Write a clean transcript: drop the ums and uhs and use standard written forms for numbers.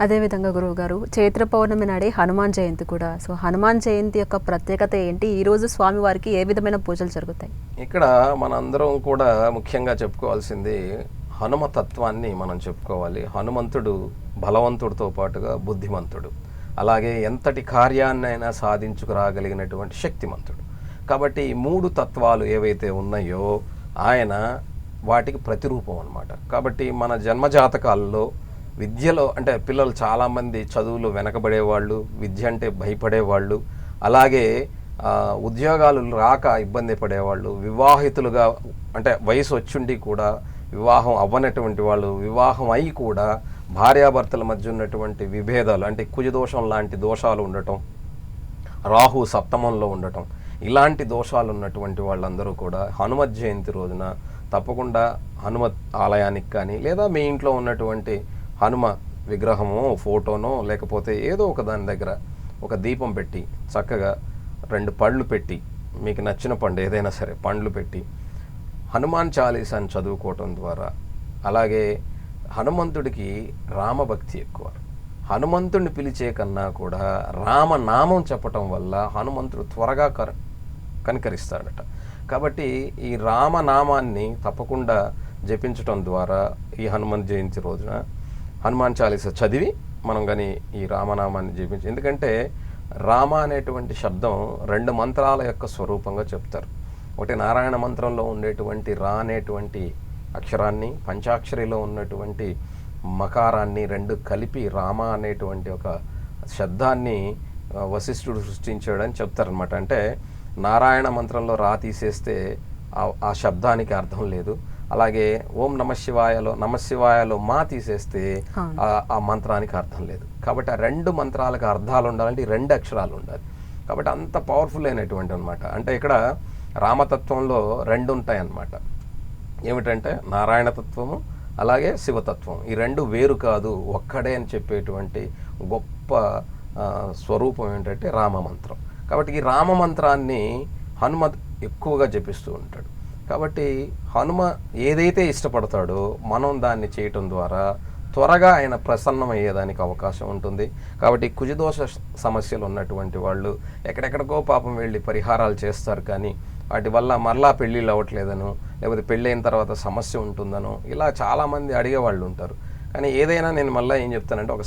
అదేవిధంగా గురువుగారు చైత్ర పౌర్ణమి నాడే హనుమాన్ జయంతి కూడా. సో హనుమాన్ జయంతి యొక్క ప్రత్యేకత ఏంటి? ఈరోజు స్వామివారికి ఏ విధమైన పూజలు జరుగుతాయి? ఇక్కడ మనందరం కూడా ముఖ్యంగా చెప్పుకోవాల్సింది హనుమతత్వాన్ని మనం చెప్పుకోవాలి. హనుమంతుడు బలవంతుడితో పాటుగా బుద్ధిమంతుడు, అలాగే ఎంతటి కార్యాన్నైనా సాధించుకురాగలిగినటువంటి శక్తిమంతుడు. కాబట్టి ఈ మూడు తత్వాలు ఏవైతే ఉన్నాయో ఆయన వాటికి ప్రతిరూపం అన్నమాట. కాబట్టి మన జన్మజాతకాల్లో విద్యలో అంటే పిల్లలు చాలామంది చదువులో వెనకబడేవాళ్ళు, విద్య అంటే భయపడేవాళ్ళు, అలాగే ఉద్యోగాలు రాక ఇబ్బంది పడేవాళ్ళు, వివాహితులుగా అంటే వయసు వచ్చుండి కూడా వివాహం అవ్వనటువంటి వాళ్ళు, వివాహం అయి కూడా భార్యాభర్తల మధ్య ఉన్నటువంటి విభేదాలు అంటే కుజదోషం లాంటి దోషాలు ఉండటం, రాహు సప్తమంలో ఉండటం, ఇలాంటి దోషాలు ఉన్నటువంటి వాళ్ళందరూ కూడా హనుమత్ జయంతి రోజున తప్పకుండా హనుమత్ ఆలయానికి కానీ లేదా మీ ఇంట్లో ఉన్నటువంటి హనుమ విగ్రహమో ఫోటోనో లేకపోతే ఏదో ఒక దాని దగ్గర ఒక దీపం పెట్టి చక్కగా 2 పళ్ళు పెట్టి, మీకు నచ్చిన పండు ఏదైనా సరే పండ్లు పెట్టి హనుమాన్ చాలీసాని చదువుకోవటం ద్వారా, అలాగే హనుమంతుడికి రామభక్తి ఎక్కువ. హనుమంతుడిని పిలిచే కన్నా కూడా రామనామం చెప్పటం వల్ల హనుమంతుడు త్వరగా కనికరిస్తాడట. కాబట్టి ఈ రామనామాన్ని తప్పకుండా జపించటం ద్వారా ఈ హనుమంత్ జయంతి రోజున హనుమాన్ చాలీసా చదివి మనం కానీ ఈ రామనామాన్ని జపించి, ఎందుకంటే రామ అనేటువంటి శబ్దం 2 మంత్రాల యొక్క స్వరూపంగా చెప్తారు. ఒకటి నారాయణ మంత్రంలో ఉండేటువంటి రా అనేటువంటి అక్షరాన్ని, పంచాక్షరిలో ఉన్నటువంటి మకారాన్ని 2 కలిపి రామ అనేటువంటి ఒక శబ్దాన్ని వశిష్ఠుడు సృష్టించాడని చెప్తారనమాట. అంటే నారాయణ మంత్రంలో రా తీసేస్తే ఆ శబ్దానికి అర్థం లేదు, అలాగే ఓం నమశివాయలో మా తీసేస్తే ఆ మంత్రానికి అర్థం లేదు. కాబట్టి ఆ 2 మంత్రాలకు అర్థాలు ఉండాలంటే ఈ 2 అక్షరాలు ఉండాలి. కాబట్టి అంత పవర్ఫుల్ అయినటువంటి అనమాట. అంటే ఇక్కడ రామతత్వంలో 2 ఉంటాయి అన్నమాట. ఏమిటంటే నారాయణ తత్వము అలాగే శివతత్వం. ఈ 2 వేరు కాదు, ఒక్కడే అని చెప్పేటువంటి గొప్ప స్వరూపం ఏంటంటే రామమంత్రం. కాబట్టి ఈ రామమంత్రాన్ని హనుమ ఎక్కువగా జపిస్తూ ఉంటాడు. కాబట్టి హనుమ ఏదైతే ఇష్టపడతాడో మనం దాన్ని చేయటం ద్వారా త్వరగా ఆయన ప్రసన్నమయ్యేదానికి అవకాశం ఉంటుంది. కాబట్టి కుజదోష సమస్యలు ఉన్నటువంటి వాళ్ళు ఎక్కడెక్కడికో పాపం వెళ్ళి పరిహారాలు చేస్తారు, కానీ వాటి వల్ల మరలా పెళ్ళిళ్ళు అవ్వట్లేదనో లేకపోతే పెళ్ళైన తర్వాత సమస్య ఉంటుందనో ఇలా చాలామంది అడిగేవాళ్ళు ఉంటారు. కానీ ఏదైనా నేను మళ్ళీ ఏం చెప్తానంటే ఒక